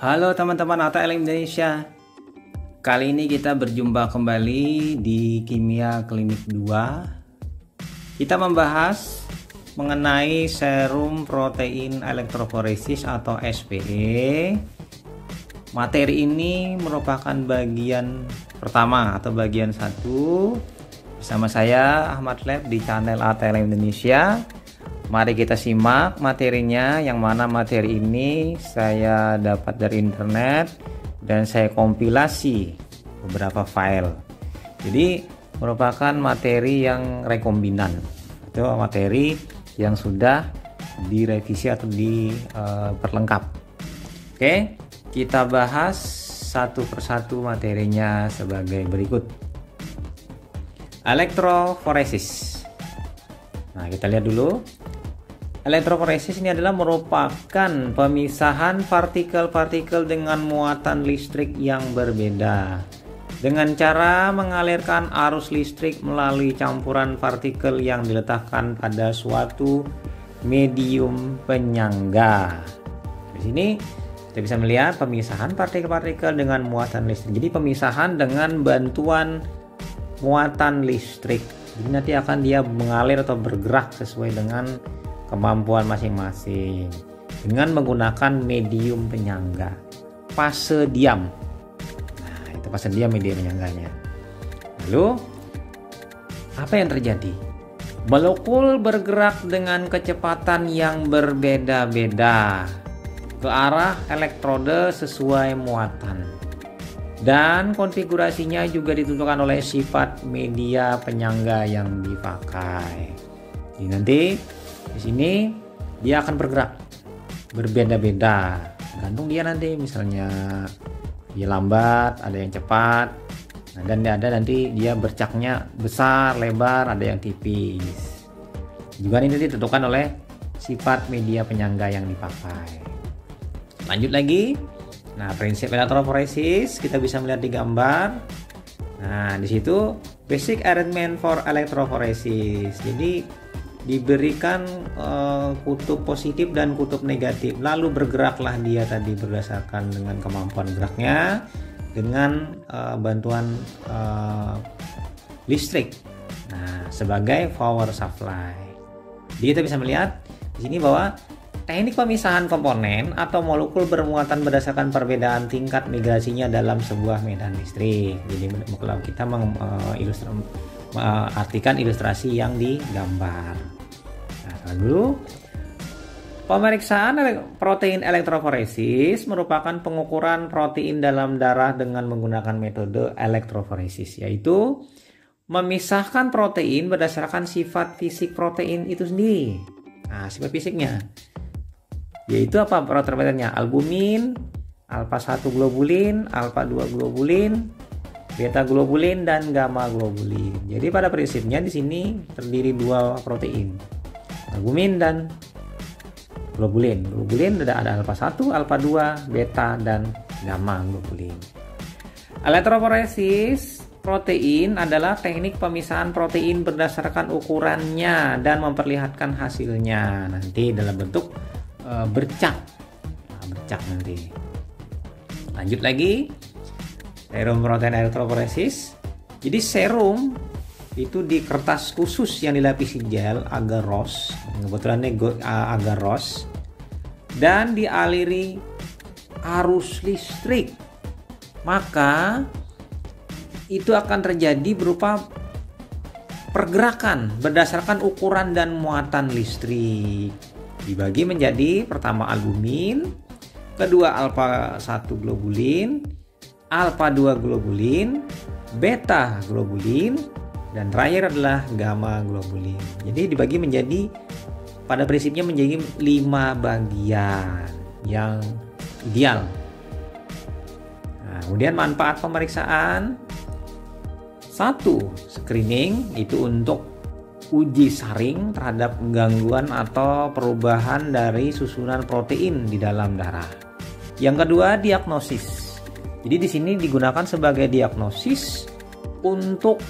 Halo teman-teman ATL Indonesia. Kali ini kita berjumpa kembali di Kimia Klinik 2. Kita membahas mengenai serum protein elektroforesis atau SPE. Materi ini merupakan bagian pertama atau bagian 1 bersama saya Ahmad Lab di channel ATL Indonesia. Mari kita simak materinya, yang mana materi ini saya dapat dari internet dan saya kompilasi beberapa file. Jadi merupakan materi yang rekombinan, itu materi yang sudah direvisi atau diperlengkap. Oke, kita bahas satu persatu materinya sebagai berikut. Elektroforesis. Nah, kita lihat dulu. Elektroforesis ini adalah merupakan pemisahan partikel-partikel dengan muatan listrik yang berbeda dengan cara mengalirkan arus listrik melalui campuran partikel yang diletakkan pada suatu medium penyangga. Di sini kita bisa melihat pemisahan partikel-partikel dengan muatan listrik. Jadi pemisahan dengan bantuan muatan listrik. Jadi nanti akan dia mengalir atau bergerak sesuai dengan kemampuan masing-masing dengan menggunakan medium penyangga, fase diam. Nah, itu fase diam medium penyangganya. Lalu apa yang terjadi? Molekul bergerak dengan kecepatan yang berbeda-beda ke arah elektrode sesuai muatan, dan konfigurasinya juga ditentukan oleh sifat media penyangga yang dipakai. Jadi nanti di sini dia akan bergerak berbeda-beda, gantung dia nanti, misalnya dia lambat, ada yang cepat, nah, dan ada nanti dia bercaknya besar, lebar, ada yang tipis. Juga ini ditentukan oleh sifat media penyangga yang dipakai. Lanjut lagi. Nah, prinsip elektroforesis kita bisa melihat di gambar. Nah, di situ basic arrangement for electrophoresis. Jadi diberikan kutub positif dan kutub negatif, lalu bergeraklah dia tadi berdasarkan dengan kemampuan geraknya dengan bantuan listrik. Nah, sebagai power supply. Jadi kita bisa melihat di sini bahwa teknik pemisahan komponen atau molekul bermuatan berdasarkan perbedaan tingkat migrasinya dalam sebuah medan listrik. Jadi kalau kita artikan ilustrasi yang digambar. Nah, dulu pemeriksaan protein elektroforesis merupakan pengukuran protein dalam darah dengan menggunakan metode elektroforesis, yaitu memisahkan protein berdasarkan sifat fisik protein itu sendiri. Nah, sifat fisiknya yaitu apa proteinnya? Albumin, alfa 1 globulin, alfa 2 globulin, beta globulin, dan gamma globulin. Jadi pada prinsipnya di sini terdiri dua protein, albumin dan globulin. Globulin ada alfa 1, alfa 2, beta, dan gamma globulin. Elektroforesis protein adalah teknik pemisahan protein berdasarkan ukurannya dan memperlihatkan hasilnya nanti dalam bentuk bercak. Nah, bercak nanti. Lanjut lagi. Serum protein elektroforesis. Jadi serum itu di kertas khusus yang dilapisi gel agar-ros, kebetulan ini agar-ros, dan dialiri arus listrik. Maka itu akan terjadi berupa pergerakan berdasarkan ukuran dan muatan listrik. Dibagi menjadi pertama albumin, kedua alfa 1 globulin, alfa 2 globulin, beta globulin, dan terakhir adalah gamma globulin. Jadi dibagi menjadi, pada prinsipnya menjadi 5 bagian yang ideal. Nah, kemudian manfaat pemeriksaan. 1. Screening, itu untuk uji saring terhadap gangguan atau perubahan dari susunan protein di dalam darah. Yang kedua, diagnosis. Jadi di sini digunakan sebagai diagnosis untuk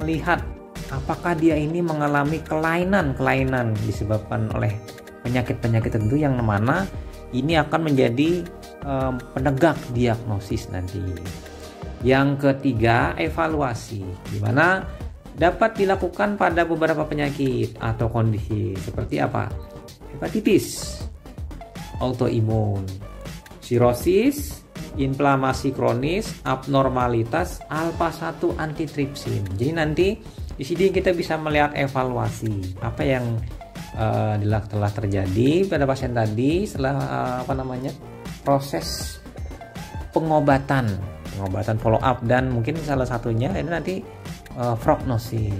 melihat apakah dia ini mengalami kelainan disebabkan oleh penyakit-penyakit tertentu yang mana ini akan menjadi penegak diagnosis nanti. Yang ketiga, evaluasi, di mana dapat dilakukan pada beberapa penyakit atau kondisi seperti apa? Hepatitis, autoimun, sirosis, inflamasi kronis, abnormalitas alpha-1 antitrypsin. Jadi nanti di sini kita bisa melihat evaluasi apa yang telah terjadi pada pasien tadi setelah proses pengobatan follow up, dan mungkin salah satunya ini nanti prognosis.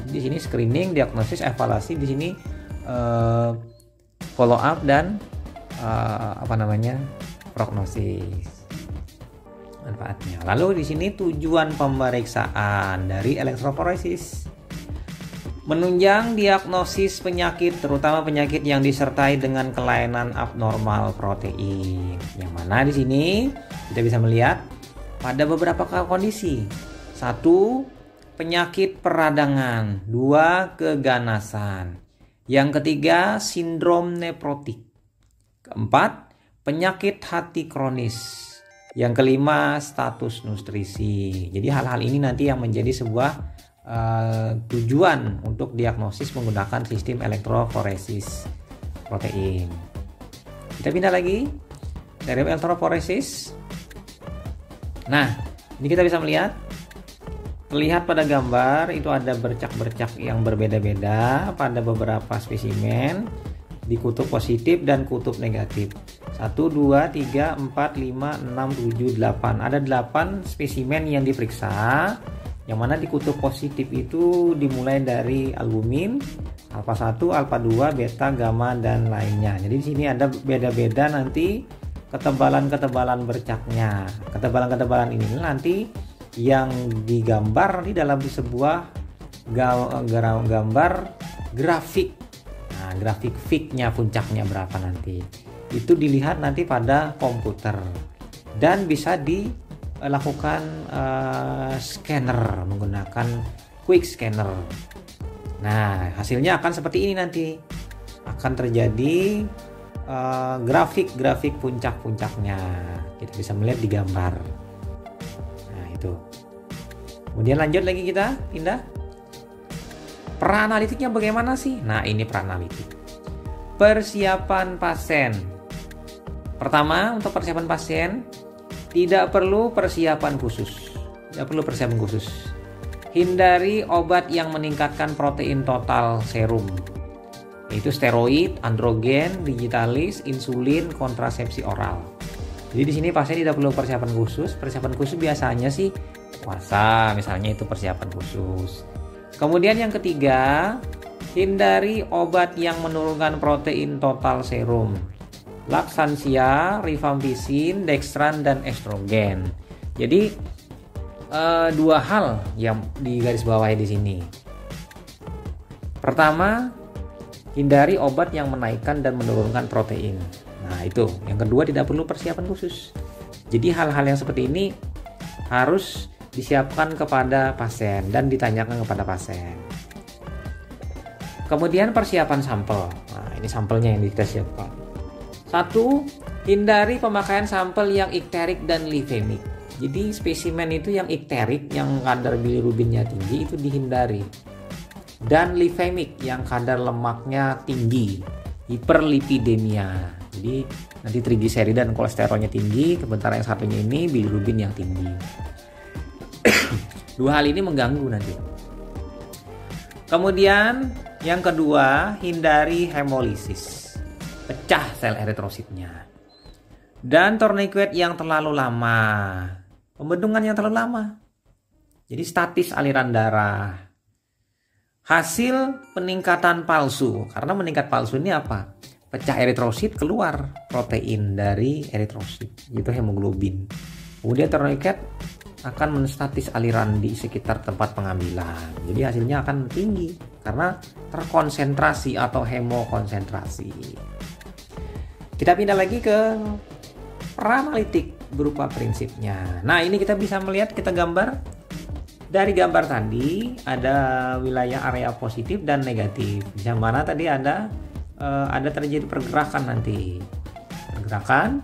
Di sini screening, diagnosis, evaluasi, di sini follow up dan prognosis manfaatnya. Lalu di sini tujuan pemeriksaan dari elektroforesis menunjang diagnosis penyakit, terutama penyakit yang disertai dengan kelainan abnormal protein. Yang mana di sini kita bisa melihat pada beberapa kondisi. 1. Penyakit peradangan. 2. Keganasan. Yang ketiga, sindrom nefrotik. 4. Penyakit hati kronis. Yang kelima, status nutrisi. Jadi hal-hal ini nanti yang menjadi sebuah tujuan untuk diagnosis menggunakan sistem elektroforesis protein. Kita pindah lagi dari elektroforesis. Nah, ini kita bisa melihat, terlihat pada gambar itu ada bercak-bercak yang berbeda-beda pada beberapa spesimen di kutub positif dan kutub negatif. 1, 2, 3, 4, 5, 6, 7, 8. Ada 8 spesimen yang diperiksa, yang mana di kutub positif itu dimulai dari albumin, alpha 1, alpha 2, beta, gamma, dan lainnya. Jadi di sini ada beda-beda nanti ketebalan-ketebalan bercaknya. Ketebalan-ketebalan ini nanti yang digambar di dalam sebuah gambar grafik. Nah, grafik fignya puncaknya berapa nanti. Itu dilihat nanti pada komputer dan bisa dilakukan scanner menggunakan quick scanner. Nah, hasilnya akan seperti ini nanti. Akan terjadi grafik puncak-puncaknya. Kita bisa melihat di gambar. Nah, itu. Kemudian lanjut lagi, kita pindah. Peranalitiknya bagaimana sih? Nah, ini peranalitik. Persiapan pasien. Pertama, untuk persiapan pasien tidak perlu persiapan khusus. Hindari obat yang meningkatkan protein total serum, yaitu steroid, androgen, digitalis, insulin, kontrasepsi oral. Jadi di sini pasien tidak perlu persiapan khusus. Persiapan khusus biasanya sih puasa, misalnya itu persiapan khusus. Kemudian yang ketiga, hindari obat yang menurunkan protein total serum. Laksansia, rifampicin, dextran, dan estrogen. Jadi dua hal yang digarisbawahi di sini. Pertama, hindari obat yang menaikkan dan menurunkan protein. Nah, itu. Yang kedua, tidak perlu persiapan khusus. Jadi hal-hal yang seperti ini harus disiapkan kepada pasien dan ditanyakan kepada pasien. Kemudian persiapan sampel. Nah, ini sampelnya yang kita siapkan. 1. Hindari pemakaian sampel yang ikterik dan lipemik. Jadi spesimen itu yang ikterik, yang kadar bilirubinnya tinggi, itu dihindari. Dan lipemik, yang kadar lemaknya tinggi, hiperlipidemia. Jadi nanti trigliserida dan kolesterolnya tinggi, sementara yang satunya ini bilirubin yang tinggi. Dua hal ini mengganggu nanti. Kemudian yang kedua, hindari hemolisis, pecah sel eritrositnya, dan tourniquet yang terlalu lama, pembendungan yang terlalu lama. Jadi statis aliran darah. Hasil peningkatan palsu, karena meningkat palsu ini apa? Pecah eritrosit, keluar protein dari eritrosit, itu hemoglobin. Kemudian tourniquet akan menstatis aliran di sekitar tempat pengambilan. Jadi hasilnya akan tinggi karena terkonsentrasi atau hemokonsentrasi. Kita pindah lagi ke peranalitik berupa prinsipnya. Nah, ini kita bisa melihat, kita gambar. Dari gambar tadi ada wilayah area positif dan negatif. Yang mana tadi ada terjadi pergerakan nanti. Pergerakan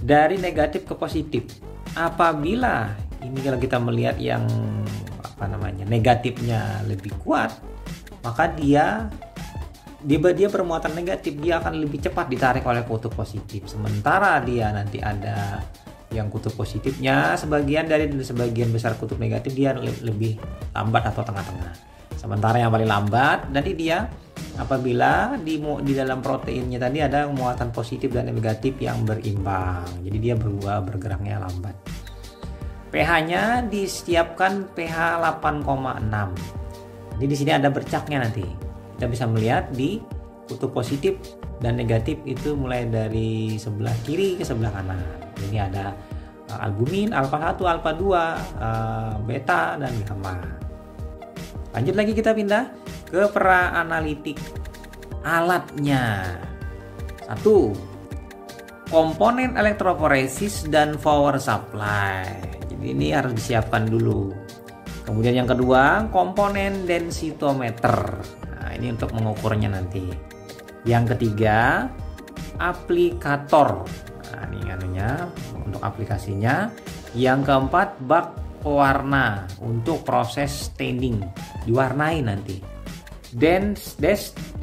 dari negatif ke positif. Apabila ini kalau kita melihat yang negatifnya lebih kuat, maka dia bermuatan negatif, dia akan lebih cepat ditarik oleh kutub positif. Sementara dia nanti ada yang kutub positifnya sebagian besar kutub negatif, dia lebih lambat atau tengah-tengah. Sementara yang paling lambat nanti dia apabila di dalam proteinnya tadi ada muatan positif dan negatif yang berimbang, jadi dia bergeraknya lambat. pH-nya disiapkan pH 8,6. Jadi di sini ada bercaknya, nanti kita bisa melihat di kutub positif dan negatif itu mulai dari sebelah kiri ke sebelah kanan. Ini ada albumin, alfa 1, alfa 2, beta dan gamma. Lanjut lagi, kita pindah ke pra-analitik alatnya. 1. Komponen elektroforesis dan power supply. Jadi ini harus disiapkan dulu. Kemudian yang kedua, komponen densitometer. Nah, ini untuk mengukurnya nanti. Yang ketiga, aplikator. Nah, ini untuk aplikasinya. Yang keempat, bak pewarna untuk proses staining, diwarnai nanti.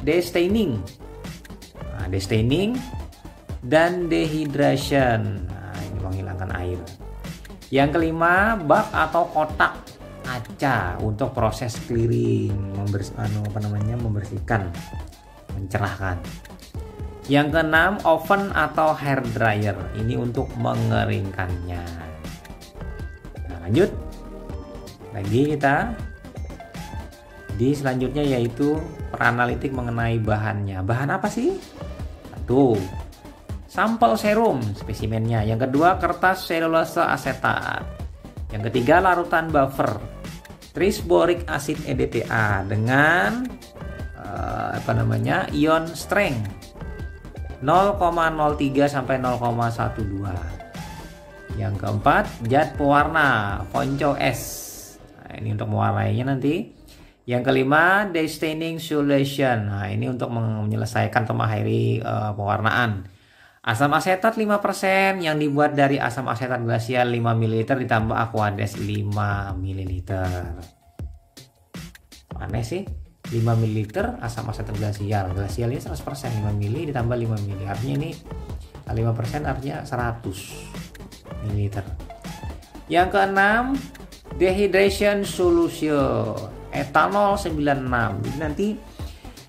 Destaining. Nah, destaining dan dehydration. Nah, ini menghilangkan air. Yang kelima, bak atau kotak kaca untuk proses clearing, membersihkan, mencerahkan. Yang keenam, oven atau hair dryer, ini untuk mengeringkannya. Nah, lanjut lagi kita di selanjutnya, yaitu peranalitik mengenai bahannya. Bahan apa sih? 1. Sampel serum spesimennya. Yang kedua, kertas selulose asetat. Yang ketiga, larutan buffer trisboric acid EDTA dengan ion strength 0,03 sampai 0,12. Yang keempat, zat pewarna Poncho S. Nah, ini untuk mewarnainya nanti. Yang kelima, destaining solution. Nah, ini untuk menyelesaikan atau mengakhiri pewarnaan. Asam asetat 5% yang dibuat dari asam asetat glasial 5 ml ditambah Aquades 5 ml. Aneh sih, 5 ml asam asetat glasial. Glasialnya 100%, 5 ml ditambah 5 ml. Artinya ini 5% artinya 100 ml. Yang keenam, dehydration solution etanol 96. Jadi nanti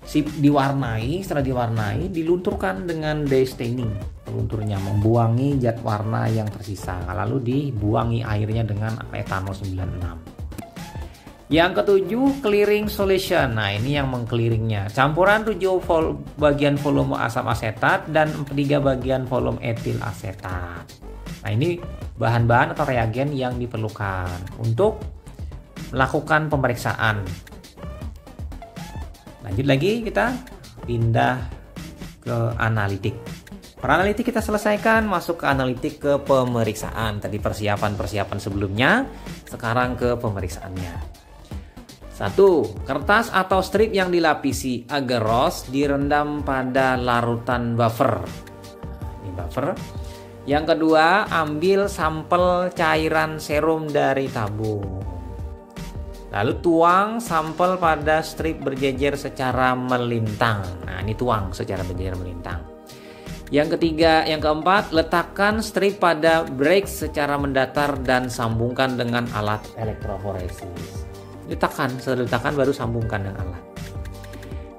setelah diwarnai dilunturkan dengan destaining. Pelunturnya membuangi zat warna yang tersisa, lalu dibuangi airnya dengan etanol 96. Yang ketujuh, clearing solution. Nah, ini yang mengclearingnya. Campuran 7 bagian volume asam asetat dan 3 bagian volume etil asetat. Nah, ini bahan-bahan atau reagen yang diperlukan untuk melakukan pemeriksaan. Lanjut lagi, kita pindah ke analitik. Peranalitik kita selesaikan, masuk ke analitik, ke pemeriksaan. Tadi persiapan sebelumnya, sekarang ke pemeriksaannya. 1. Kertas atau strip yang dilapisi agarose direndam pada larutan buffer. Ini buffer. Yang kedua, ambil sampel cairan serum dari tabung. Lalu tuang sampel pada strip berjejer secara melintang. Nah, ini tuang secara berjejer melintang. Yang keempat, letakkan strip pada break secara mendatar dan sambungkan dengan alat elektroforesis. Setelah letakkan baru sambungkan dengan alat.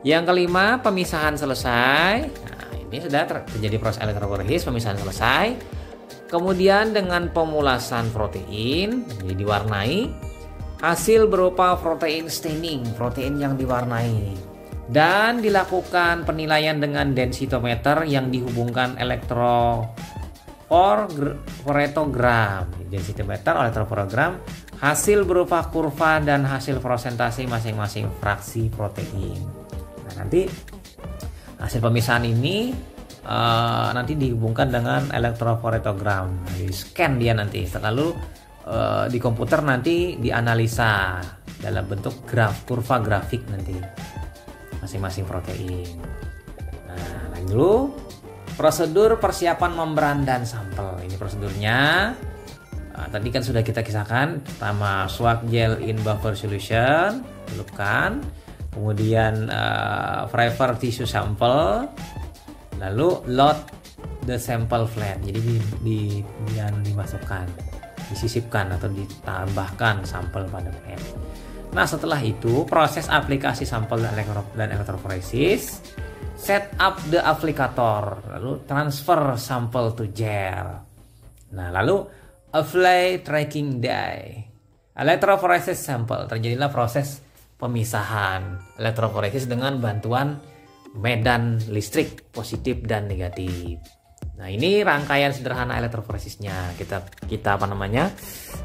Yang kelima, pemisahan selesai. Nah, ini sudah terjadi proses elektroforesis, pemisahan selesai. Kemudian dengan pemulasan protein, jadi diwarnai. Hasil berupa protein staining, protein yang diwarnai. Dan dilakukan penilaian dengan densitometer yang dihubungkan elektroforetogram. Densitometer, elektroforetogram, hasil berupa kurva dan hasil prosentase masing-masing fraksi protein. Nah, nanti hasil pemisahan ini nanti dihubungkan dengan elektroforetogram. Di scan dia nanti, lalu di komputer nanti dianalisa dalam bentuk kurva grafik nanti masing-masing protein. Nah, lalu Prosedur persiapan membran dan sampel. Ini prosedurnya. Tadi kan sudah kita kisahkan. Pertama, swag gel in buffer solution, celupkan. Kemudian prefer tissue sample. Lalu load the sample flat. Jadi dimasukkan, disisipkan atau ditambahkan sampel pada flat. Nah, setelah itu proses aplikasi sampel dan elektroforesis. Set up the applicator, lalu transfer sample to gel. Nah, lalu apply tracking dye. Electrophoresis sample, terjadilah proses pemisahan electrophoresis dengan bantuan medan listrik positif dan negatif. Nah, ini rangkaian sederhana electrophoresisnya. Kita apa namanya?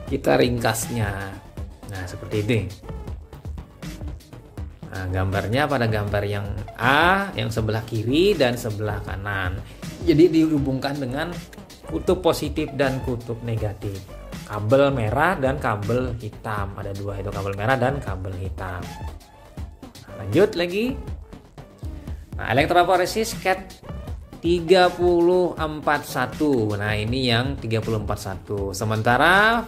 Kita ringkasnya. Nah, seperti ini. Nah, gambarnya pada gambar yang A, yang sebelah kiri dan sebelah kanan. Jadi dihubungkan dengan kutub positif dan kutub negatif. Kabel merah dan kabel hitam. Ada dua itu, kabel merah dan kabel hitam. Nah, lanjut lagi. Nah, electrophoresis CAT 3041. Nah, ini yang 3041. Sementara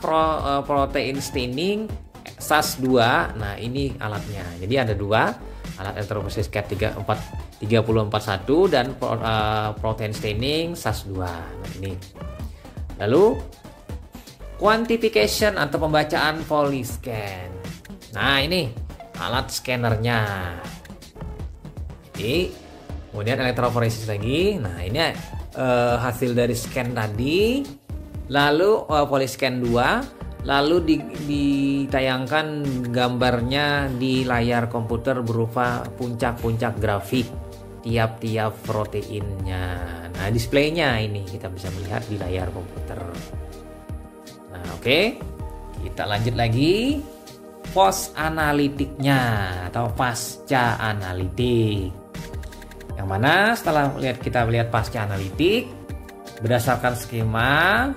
protein staining SAS2, nah ini alatnya. Jadi ada dua alat electrophoresis CAT 3041 dan protein staining SAS2. Nah, ini. Lalu quantification atau pembacaan polyscan. Nah, ini alat scannernya. Jadi, kemudian electrophoresis lagi. Nah, ini hasil dari scan tadi. Lalu polyscan 2. Lalu ditayangkan gambarnya di layar komputer berupa puncak-puncak grafik tiap-tiap proteinnya. Nah, displaynya ini kita bisa melihat di layar komputer. Nah, oke. Kita lanjut lagi. Post analitiknya atau pasca analitik. Yang mana setelah kita melihat pasca analitik berdasarkan skema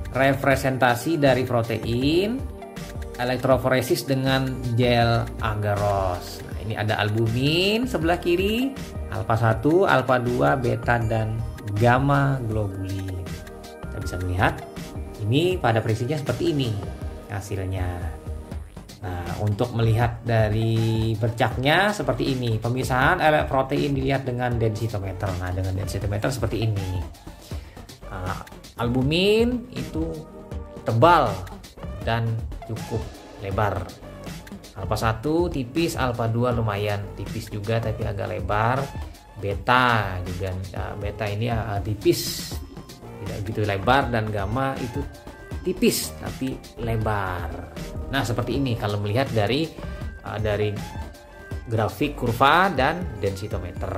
representasi dari protein, electrophoresis dengan gel agarose. Nah, ini ada albumin sebelah kiri, alpha 1, alpha 2, beta dan gamma globulin. Kita bisa melihat ini pada prinsipnya seperti ini hasilnya. Nah, untuk melihat dari bercaknya seperti ini. Pemisahan protein dilihat dengan densitometer. Nah, dengan densitometer seperti ini. Albumin itu tebal dan cukup lebar. Alpha 1 tipis, alpha 2 lumayan tipis juga tapi agak lebar. Beta juga, beta ini tipis, tidak begitu lebar, dan gamma itu tipis tapi lebar. Nah, seperti ini kalau melihat dari grafik kurva dan densitometer.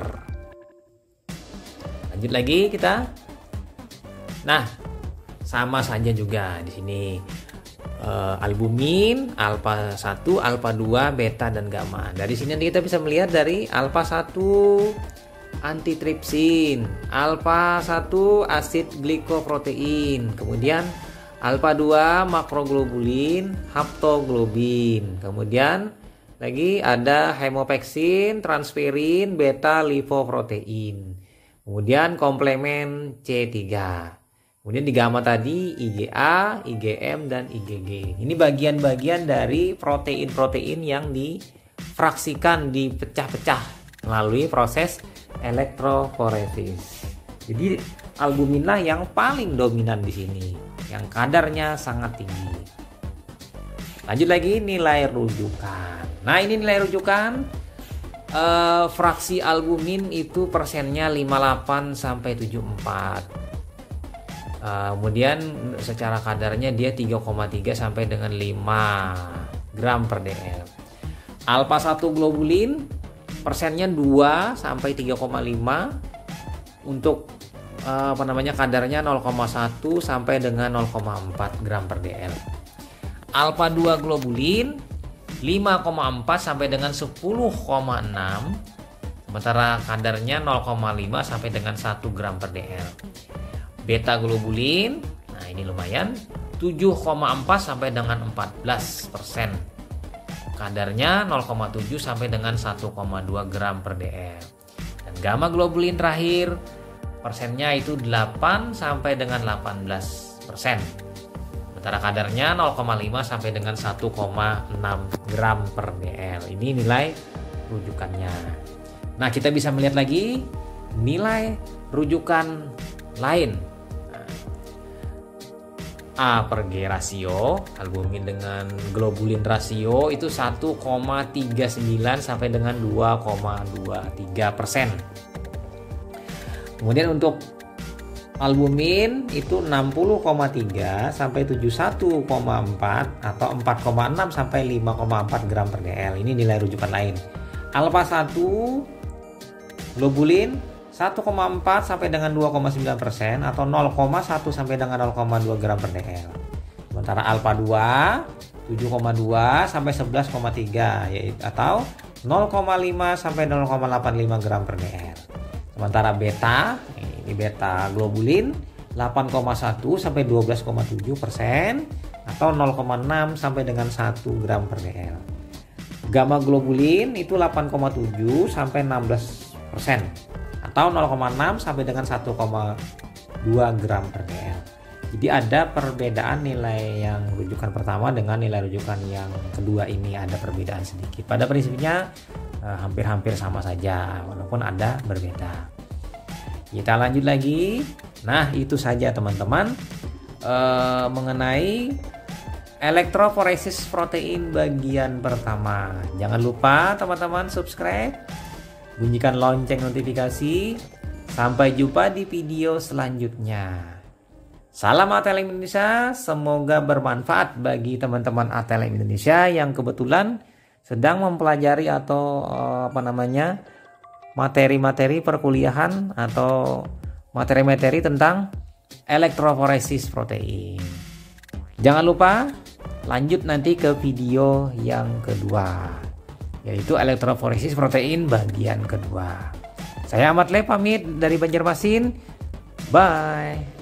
Lanjut lagi kita. Nah, sama saja juga di sini albumin, alpha 1, alpha 2, beta dan gamma. Dari sini kita bisa melihat dari alpha 1 antitripsin, alpha 1 asid glikoprotein, kemudian alpha 2 makroglobulin, haptoglobin, kemudian lagi ada hemopeksin, transferin, beta lipoprotein, kemudian komplemen C3. Kemudian di gamma tadi IgA, IgM, dan IgG. Ini bagian-bagian dari protein-protein yang difraksikan, dipecah-pecah melalui proses electrophoresis. Jadi albuminlah yang paling dominan di sini, yang kadarnya sangat tinggi. Lanjut lagi nilai rujukan. Nah, ini nilai rujukan. Fraksi albumin itu persennya 58 sampai 74. Kemudian secara kadarnya dia 3,3 sampai dengan 5 gram per dl. Alpha 1 globulin persennya 2 sampai 3,5 untuk kadarnya 0,1 sampai dengan 0,4 gram per dl. Alpha 2 globulin 5,4 sampai dengan 10,6, sementara kadarnya 0,5 sampai dengan 1 gram per dl. Beta globulin, nah ini lumayan, 7,4 sampai dengan 14%. Kadarnya 0,7 sampai dengan 1,2 gram per dl. Dan gamma globulin terakhir persennya itu 8 sampai dengan 18%. Sementara kadarnya 0,5 sampai dengan 1,6 gram per ml. Ini nilai rujukannya. Nah, kita bisa melihat lagi nilai rujukan lain. A per G rasio, albumin dengan globulin rasio itu 1,39 sampai dengan 2,23%. Kemudian untuk albumin itu 60,3 sampai 71,4 atau 4,6 sampai 5,4 gram per ml. Ini nilai rujukan lain. Alpha 1 globulin 1,4 sampai dengan 2,9% atau 0,1 sampai dengan 0,2 gram per ml. Sementara alpha 2 7,2 sampai 11,3 yaitu atau 0,5 sampai 0,85 gram per ml. Sementara beta, ini beta globulin 8,1 sampai 12,7% atau 0,6 sampai dengan 1 gram per ml. Gamma globulin itu 8,7 sampai 16% atau 0,6 sampai dengan 1,2 gram per ml. Jadi ada perbedaan nilai yang rujukan pertama dengan nilai rujukan yang kedua ini ada perbedaan sedikit. Pada prinsipnya hampir-hampir sama saja walaupun ada berbeda. Kita lanjut lagi. Nah, itu saja teman-teman mengenai elektroforesis protein bagian pertama. Jangan lupa teman-teman subscribe, bunyikan lonceng notifikasi. Sampai jumpa di video selanjutnya. Salam ATLM Indonesia, semoga bermanfaat bagi teman-teman ATLM Indonesia yang kebetulan sedang mempelajari atau materi-materi perkuliahan atau materi-materi tentang elektroforesis protein. Jangan lupa lanjut nanti ke video yang kedua, yaitu elektroforesis protein bagian kedua. Saya Ahmad Le pamit dari Banjarmasin. Bye.